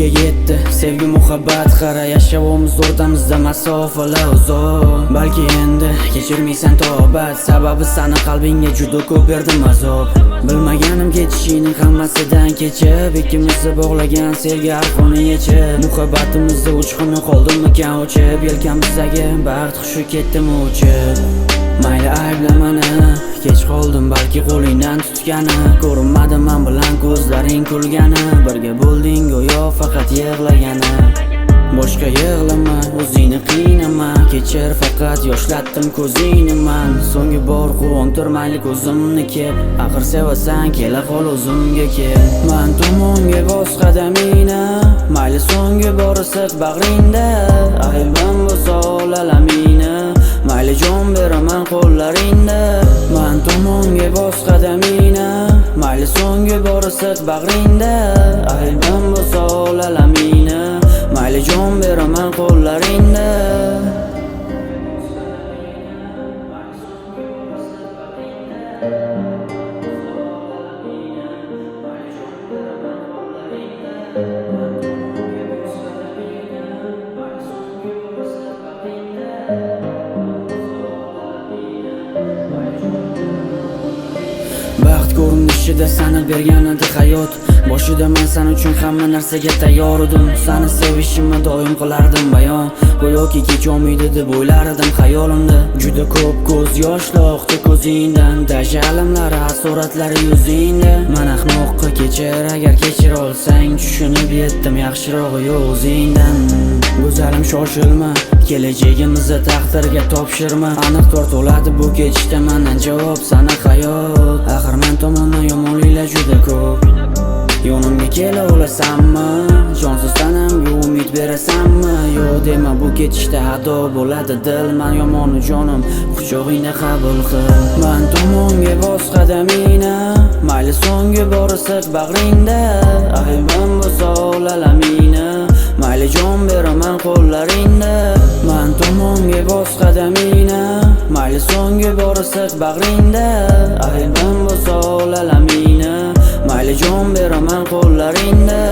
Ko'nglimga yetdi sevgi muhabbat, qara yashavimiz o'rtamizda masofalar uzoq. Balki endi kechirmaysan tobat, sababi sani qalbingga juda ko'p berdim azob. Bilmaganim ketishingning hammasidan kechib, ikkimizni bog'lagan sevgi arqoni yechib, muhabbatimizda uchquni qoldimikan o'chib, yelkamizdagi baxt hushi ketdimi o'chib. Mayli ayblamani, kech qoldim balki qo'lingdan tutgani, ko'rinmadi men bilan ko'zlaring kulgani, birga bo'lding go'yo faqat yig'lagani. Boshqa yig'lama, o'zingni qiynama, kechir faqat yoshlatdim ko'zingni men. So'nggi bor quvontir mayli ko'zimni kep, axir sevasan kela qol o'zimga kel. Men tomonga bos qadamingni, mayli so'nggi bor isib bag'ringda, aybim bo'lsa olamingni, mayli jon beraman qo'llaringda. Men tomonga bos qadamingni, mayli so'nggi bor isib bag'ringda, aybim bo'lsa olamingni, mayli jon beraman qo'llaringda. Baxt ko'rinishida sani bergan edi hayot, boshida men sen uchun hamma narsaga tayyor edim. Seni sevishimni doim qilardim bayon, go'yoki kech olmaydi deb o'ylar edim xayolimda. Juda ko'p ko'z yoshlar oqdi ko'zingdan, dajalimlari asoratlari yuzingda. Men ahmoqqa kechir, agar kechira olsang, tushunib yetdim yaxshirog'i o'zingdan. Go'zalim shoshilma, kelajagimizni taqdirga topshirma, aniq tortoladi bu ketishda mendan javob sana hayot. Axir men tomondan yomonliklar juda ko'p, yonimga kela olasanmi, jonsiz tanamga umid berasanmi? Yo'q dema, bu ketishda ado bo'ladi dil, men yomoni jonim quchog'ingda qabul qil. Men tomonga bos qadamingni, mayli so'nggi bor isib bag'ringda, aybim bo'lsa olamingni, mayli jon beraman qo'llaringda. Men tomonga bos qadamingni, mayli so'nggi bor isib bag'ringda, aybim bo'lsa olamingni, mayli jon beraman qo'llaringda.